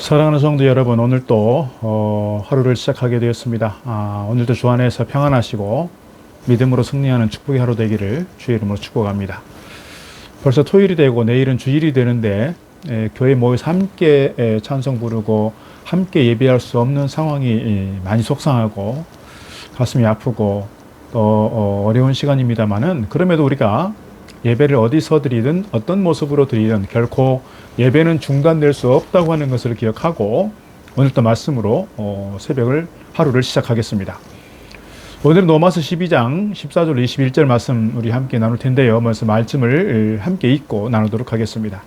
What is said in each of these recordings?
사랑하는 성도 여러분, 오늘 또 하루를 시작하게 되었습니다. 오늘도 주 안에서 평안하시고 믿음으로 승리하는 축복의 하루 되기를 주의 이름으로 축복합니다. 벌써 토요일이 되고 내일은 주일이 되는데 교회 모여서 함께 찬송 부르고 함께 예배할 수 없는 상황이 많이 속상하고 가슴이 아프고 또 어려운 시간입니다만은, 그럼에도 우리가 예배를 어디서 드리든 어떤 모습으로 드리든 결코 예배는 중단될 수 없다고 하는 것을 기억하고 오늘 또 말씀으로 하루를 시작하겠습니다. 오늘은 로마서 12장 14절 21절 말씀 우리 함께 나눌 텐데요. 먼저 말씀을 함께 읽고 나누도록 하겠습니다.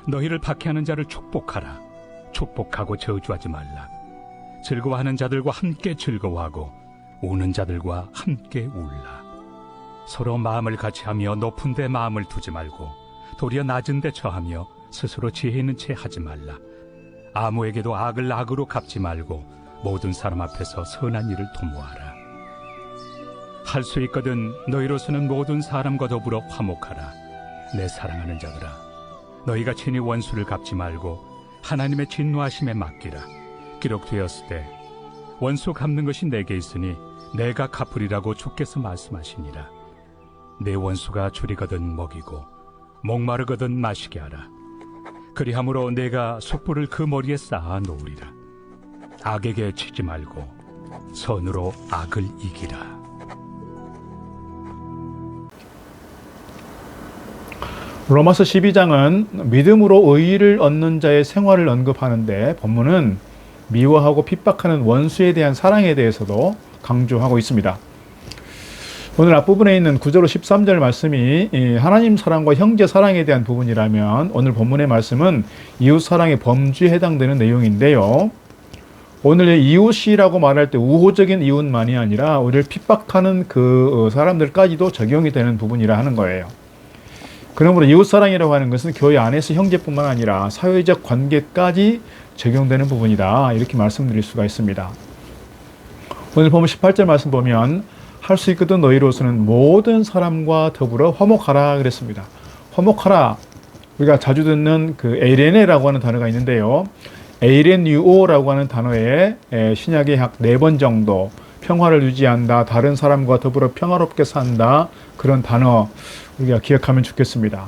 너희를 박해하는 자를 축복하라. 축복하고 저주하지 말라. 즐거워하는 자들과 함께 즐거워하고 우는 자들과 함께 울라. 서로 마음을 같이하며 높은 데 마음을 두지 말고 도리어 낮은 데 처하며 스스로 지혜 있는 채 하지 말라. 아무에게도 악을 악으로 갚지 말고 모든 사람 앞에서 선한 일을 도모하라. 할 수 있거든 너희로서는 모든 사람과 더불어 화목하라. 내 사랑하는 자들아, 너희가 친히 원수를 갚지 말고 하나님의 진노하심에 맡기라. 기록되었을 때 원수 갚는 것이 내게 있으니 내가 갚으리라고 주께서 말씀하시니라. 내 원수가 줄이거든 먹이고 목마르거든 마시게 하라. 그리함으로 내가 숯불을 그 머리에 쌓아 놓으리라. 악에게 치지 말고 선으로 악을 이기라. 로마서 12장은 믿음으로 의의를 얻는 자의 생활을 언급하는데, 본문은 미워하고 핍박하는 원수에 대한 사랑에 대해서도 강조하고 있습니다. 오늘 앞부분에 있는 9절 13절 말씀이 하나님 사랑과 형제 사랑에 대한 부분이라면, 오늘 본문의 말씀은 이웃 사랑의 범주에 해당되는 내용인데요. 오늘 이웃이라고 말할 때 우호적인 이웃만이 아니라 우리를 핍박하는 그 사람들까지도 적용이 되는 부분이라 하는 거예요. 그러므로 이웃 사랑이라고 하는 것은 교회 안에서 형제뿐만 아니라 사회적 관계까지 적용되는 부분이다, 이렇게 말씀드릴 수가 있습니다. 오늘 보면 18절 말씀 보면 할 수 있거든 너희로서는 모든 사람과 더불어 화목하라 그랬습니다. 화목하라, 우리가 자주 듣는 그 에이레네라고 하는 단어가 있는데요. 에이레뉴오라고 하는 단어에 신약에 약 4번 정도 평화를 유지한다, 다른 사람과 더불어 평화롭게 산다, 그런 단어 우리가 기억하면 좋겠습니다.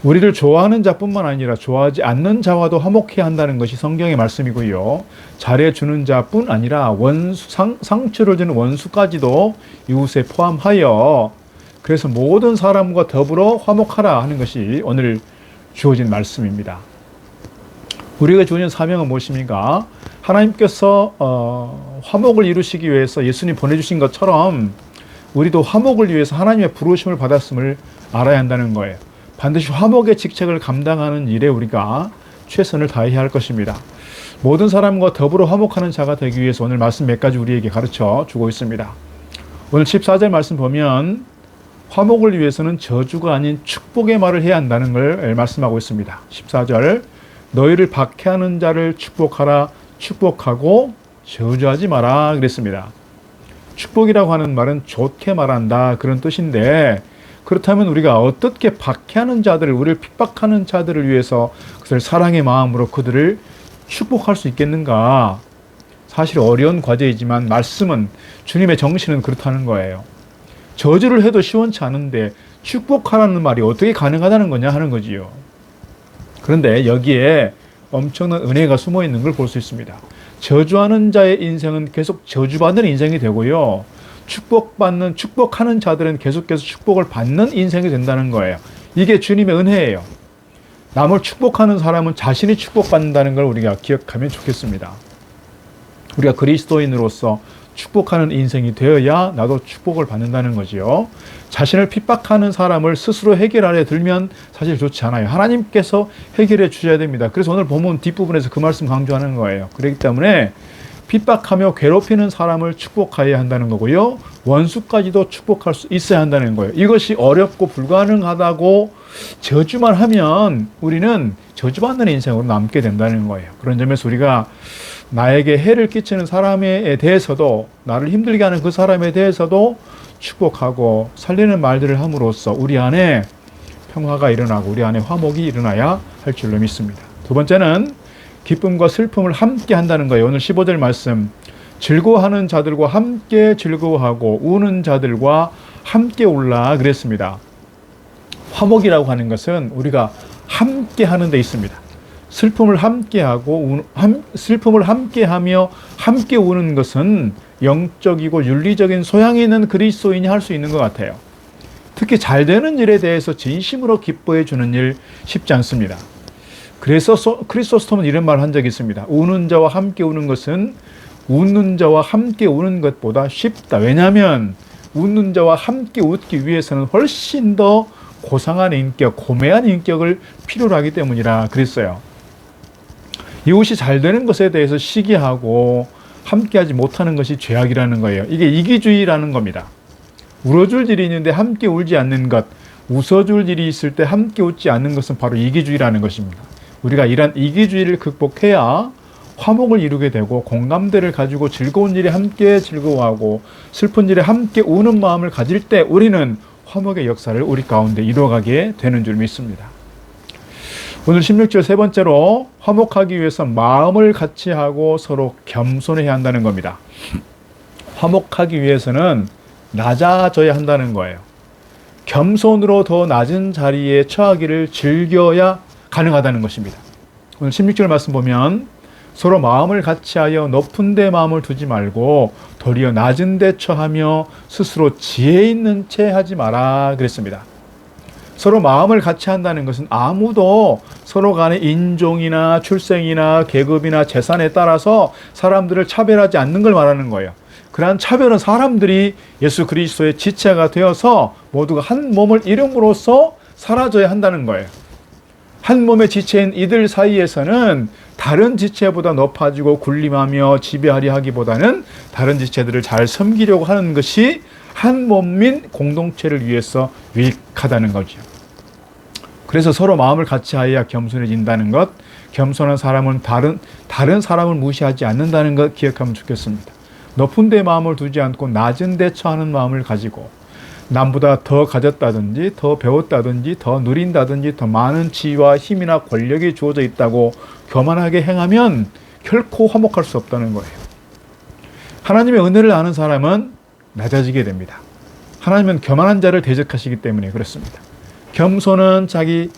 우리를 좋아하는 자뿐만 아니라 좋아하지 않는 자와도 화목해야 한다는 것이 성경의 말씀이고요. 잘해주는 자뿐 아니라 상처를 주는 원수까지도 이웃에 포함하여, 그래서 모든 사람과 더불어 화목하라 하는 것이 오늘 주어진 말씀입니다. 우리가 주어진 사명은 무엇입니까? 하나님께서 화목을 이루시기 위해서 예수님 보내주신 것처럼 우리도 화목을 위해서 하나님의 부르심을 받았음을 알아야 한다는 거예요. 반드시 화목의 직책을 감당하는 일에 우리가 최선을 다해야 할 것입니다. 모든 사람과 더불어 화목하는 자가 되기 위해서 오늘 말씀 몇 가지 우리에게 가르쳐 주고 있습니다. 오늘 14절 말씀 보면 화목을 위해서는 저주가 아닌 축복의 말을 해야 한다는 걸 말씀하고 있습니다. 14절, 너희를 박해하는 자를 축복하라. 축복하고 저주하지 마라 그랬습니다. 축복이라고 하는 말은 좋게 말한다, 그런 뜻인데, 그렇다면 우리가 어떻게 박해하는 자들을, 우리를 핍박하는 자들을 위해서 그들을 사랑의 마음으로 그들을 축복할 수 있겠는가? 사실 어려운 과제이지만 말씀은, 주님의 정신은 그렇다는 거예요. 저주를 해도 시원치 않은데 축복하라는 말이 어떻게 가능하다는 거냐 하는 거지요. 그런데 여기에 엄청난 은혜가 숨어 있는 걸 볼 수 있습니다. 저주하는 자의 인생은 계속 저주받는 인생이 되고요. 축복하는 자들은 계속해서 축복을 받는 인생이 된다는 거예요. 이게 주님의 은혜예요. 남을 축복하는 사람은 자신이 축복받는다는 걸 우리가 기억하면 좋겠습니다. 우리가 그리스도인으로서 축복하는 인생이 되어야 나도 축복을 받는다는 거지요. 자신을 핍박하는 사람을 스스로 해결하려 들면 사실 좋지 않아요. 하나님께서 해결해 주셔야 됩니다. 그래서 오늘 본문 뒷부분에서 그 말씀 강조하는 거예요. 그렇기 때문에 핍박하며 괴롭히는 사람을 축복해야 한다는 거고요. 원수까지도 축복할 수 있어야 한다는 거예요. 이것이 어렵고 불가능하다고 저주만 하면 우리는 저주받는 인생으로 남게 된다는 거예요. 그런 점에서 우리가 나에게 해를 끼치는 사람에 대해서도, 나를 힘들게 하는 그 사람에 대해서도 축복하고 살리는 말들을 함으로써 우리 안에 평화가 일어나고 우리 안에 화목이 일어나야 할 줄로 믿습니다. 두 번째는 기쁨과 슬픔을 함께 한다는 거예요. 오늘 15절 말씀. 즐거워하는 자들과 함께 즐거워하고 우는 자들과 함께 울라 그랬습니다. 화목이라고 하는 것은 우리가 함께 하는 데 있습니다. 슬픔을 함께하고 슬픔을 함께하며 함께 우는 것은 영적이고 윤리적인 소양이 있는 그리스도인이 할 수 있는 것 같아요. 특히 잘 되는 일에 대해서 진심으로 기뻐해 주는 일 쉽지 않습니다. 그래서 크리소스톰은 이런 말을 한 적이 있습니다. 우는 자와 함께 우는 것은 웃는 자와 함께 우는 것보다 쉽다. 왜냐하면 웃는 자와 함께 웃기 위해서는 훨씬 더 고상한 인격, 고매한 인격을 필요로 하기 때문이라 그랬어요. 이웃이 잘 되는 것에 대해서 시기하고 함께하지 못하는 것이 죄악이라는 거예요. 이게 이기주의라는 겁니다. 울어줄 일이 있는데 함께 울지 않는 것, 웃어줄 일이 있을 때 함께 웃지 않는 것은 바로 이기주의라는 것입니다. 우리가 이런 이기주의를 극복해야 화목을 이루게 되고 공감대를 가지고 즐거운 일에 함께 즐거워하고 슬픈 일에 함께 우는 마음을 가질 때 우리는 화목의 역사를 우리 가운데 이루어가게 되는 줄 믿습니다. 오늘 16절 세 번째로 화목하기 위해서 마음을 같이 하고 서로 겸손해야 한다는 겁니다. 화목하기 위해서는 낮아져야 한다는 거예요. 겸손으로 더 낮은 자리에 처하기를 즐겨야 가능하다는 것입니다. 오늘 16절 말씀 보면 서로 마음을 같이하여 높은 데 마음을 두지 말고 도리어 낮은 데 처하며 스스로 지혜 있는 채 하지 마라 그랬습니다. 서로 마음을 같이 한다는 것은 아무도 서로 간의 인종이나 출생이나 계급이나 재산에 따라서 사람들을 차별하지 않는 걸 말하는 거예요. 그러한 차별은 사람들이 예수 그리스도의 지체가 되어서 모두가 한 몸을 이름으로써 사라져야 한다는 거예요. 한 몸의 지체인 이들 사이에서는 다른 지체보다 높아지고 군림하며 지배하려 하기보다는 다른 지체들을 잘 섬기려고 하는 것이 한 몸인 공동체를 위해서 유익하다는 거죠. 그래서 서로 마음을 같이 하여야 겸손해진다는 것, 겸손한 사람은 다른 사람을 무시하지 않는다는 것 기억하면 좋겠습니다. 높은 데 마음을 두지 않고 낮은 데 처하는 마음을 가지고 남보다 더 가졌다든지 더 배웠다든지 더 누린다든지 더 많은 지위와 힘이나 권력이 주어져 있다고 교만하게 행하면 결코 화목할 수 없다는 거예요. 하나님의 은혜를 아는 사람은 낮아지게 됩니다. 하나님은 교만한 자를 대적하시기 때문에 그렇습니다. 겸손은 자기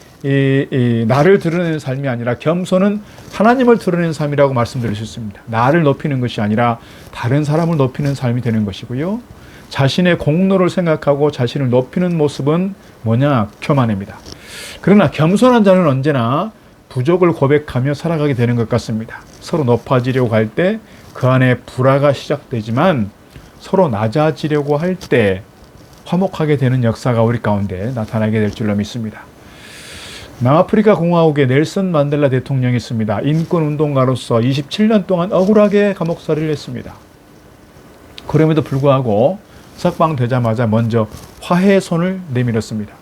나를 드러내는 삶이 아니라 겸손은 하나님을 드러내는 삶이라고 말씀드릴 수 있습니다. 나를 높이는 것이 아니라 다른 사람을 높이는 삶이 되는 것이고요. 자신의 공로를 생각하고 자신을 높이는 모습은 뭐냐? 교만입니다. 그러나 겸손한 자는 언제나 부족을 고백하며 살아가게 되는 것 같습니다. 서로 높아지려고 할 때 그 안에 불화가 시작되지만 서로 낮아지려고 할 때 화목하게 되는 역사가 우리 가운데 나타나게 될 줄로 믿습니다. 남아프리카 공화국의 넬슨 만델라 대통령이 있습니다. 인권운동가로서 27년 동안 억울하게 감옥살이를 했습니다. 그럼에도 불구하고 석방되자마자 먼저 화해의 손을 내밀었습니다.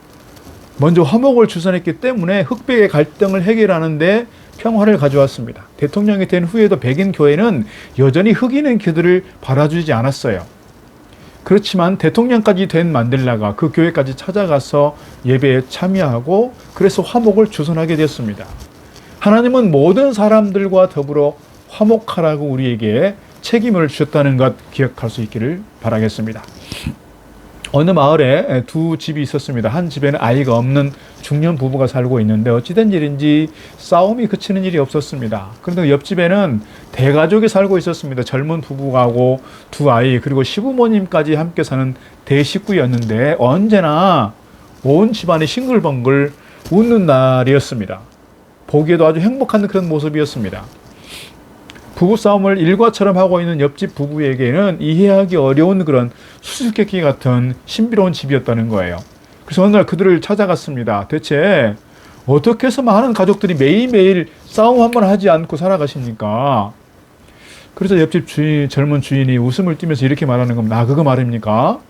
먼저 화목을 주선했기 때문에 흑백의 갈등을 해결하는데 평화를 가져왔습니다. 대통령이 된 후에도 백인 교회는 여전히 흑인의 그들을 받아주지 않았어요. 그렇지만 대통령까지 된 만델라가 그 교회까지 찾아가서 예배에 참여하고 그래서 화목을 주선하게 됐습니다. 하나님은 모든 사람들과 더불어 화목하라고 우리에게 책임을 주셨다는 것 기억할 수 있기를 바라겠습니다. 어느 마을에 두 집이 있었습니다. 한 집에는 아이가 없는 중년 부부가 살고 있는데 어찌된 일인지 싸움이 그치는 일이 없었습니다. 그런데 옆집에는 대가족이 살고 있었습니다. 젊은 부부하고 두 아이 그리고 시부모님까지 함께 사는 대식구였는데 언제나 온 집안이 싱글벙글 웃는 날이었습니다. 보기에도 아주 행복한 그런 모습이었습니다. 부부싸움을 일과처럼 하고 있는 옆집 부부에게는 이해하기 어려운 그런 수수께끼 같은 신비로운 집이었다는 거예요. 그래서 어느 날 그들을 찾아갔습니다. 대체 어떻게 해서 많은 가족들이 매일매일 싸움 한 번 하지 않고 살아가십니까? 그래서 옆집 젊은 주인이 웃음을 띠면서 이렇게 말하는 겁니다. 그거 말입니까?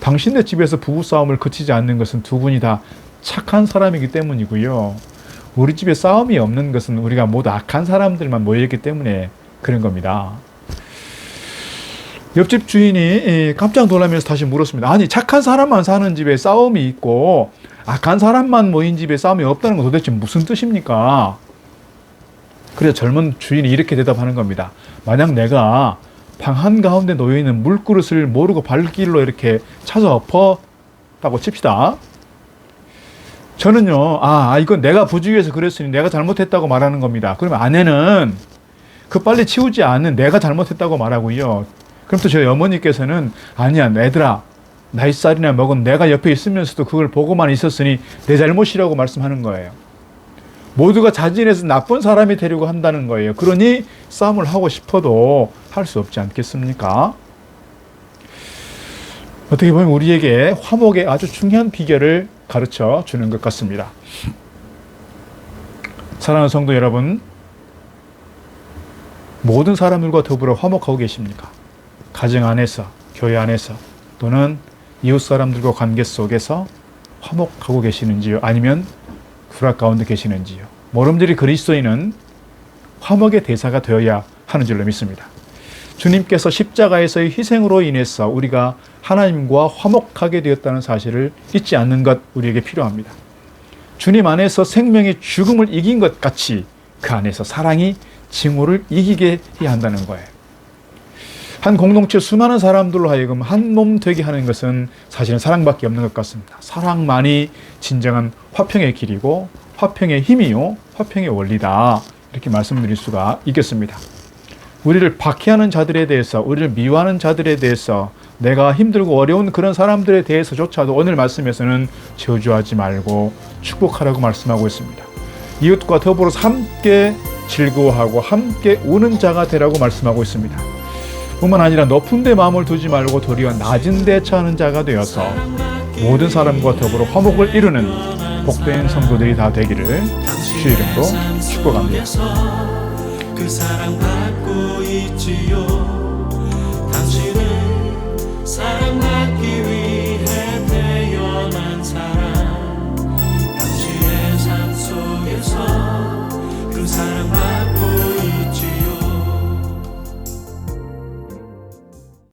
당신네 집에서 부부싸움을 그치지 않는 것은 두 분이 다 착한 사람이기 때문이고요. 우리 집에 싸움이 없는 것은 우리가 모두 악한 사람들만 모여있기 때문에 그런 겁니다. 옆집 주인이 깜짝 놀라면서 다시 물었습니다. 아니 착한 사람만 사는 집에 싸움이 있고 악한 사람만 모인 집에 싸움이 없다는 건 도대체 무슨 뜻입니까? 그래서 젊은 주인이 이렇게 대답하는 겁니다. 만약 내가 방 한가운데 놓여있는 물그릇을 모르고 발길로 이렇게 찾아 엎었다고 칩시다. 저는요, 이건 내가 부주의해서 그랬으니 내가 잘못했다고 말하는 겁니다. 그러면 아내는 그 빨리 치우지 않는 내가 잘못했다고 말하고요. 그럼 또 저희 어머니께서는 아니야, 애들아, 나이 쌀이나 먹은 내가 옆에 있으면서도 그걸 보고만 있었으니 내 잘못이라고 말씀하는 거예요. 모두가 자진해서 나쁜 사람이 되려고 한다는 거예요. 그러니 싸움을 하고 싶어도 할 수 없지 않겠습니까? 어떻게 보면 우리에게 화목의 아주 중요한 비결을 가르쳐 주는 것 같습니다. 사랑하는 성도 여러분, 모든 사람들과 더불어 화목하고 계십니까? 가정 안에서, 교회 안에서, 또는 이웃 사람들과 관계 속에서 화목하고 계시는지요? 아니면 불화 가운데 계시는지요? 모름지리 그리스도인은 화목의 대사가 되어야 하는 줄로 믿습니다. 주님께서 십자가에서의 희생으로 인해서 우리가 하나님과 화목하게 되었다는 사실을 잊지 않는 것 우리에게 필요합니다. 주님 안에서 생명이 죽음을 이긴 것 같이 그 안에서 사랑이 증오를 이기게 해야 한다는 거예요. 한 공동체 수많은 사람들로 하여금 한 몸 되게 하는 것은 사실은 사랑밖에 없는 것 같습니다. 사랑만이 진정한 화평의 길이고 화평의 힘이요, 화평의 원리다. 이렇게 말씀드릴 수가 있겠습니다. 우리를 박해하는 자들에 대해서, 우리를 미워하는 자들에 대해서, 내가 힘들고 어려운 그런 사람들에 대해서조차도 오늘 말씀에서는 저주하지 말고 축복하라고 말씀하고 있습니다. 이웃과 더불어 함께 즐거워하고 함께 우는 자가 되라고 말씀하고 있습니다. 뿐만 아니라 높은 데 마음을 두지 말고 도리어 낮은 데 처하는 자가 되어서 모든 사람과 더불어 화목을 이루는 복된 성도들이 다 되기를 주의 이름으로 축복합니다. 그 사랑받고 있지요. 당신을 사랑받고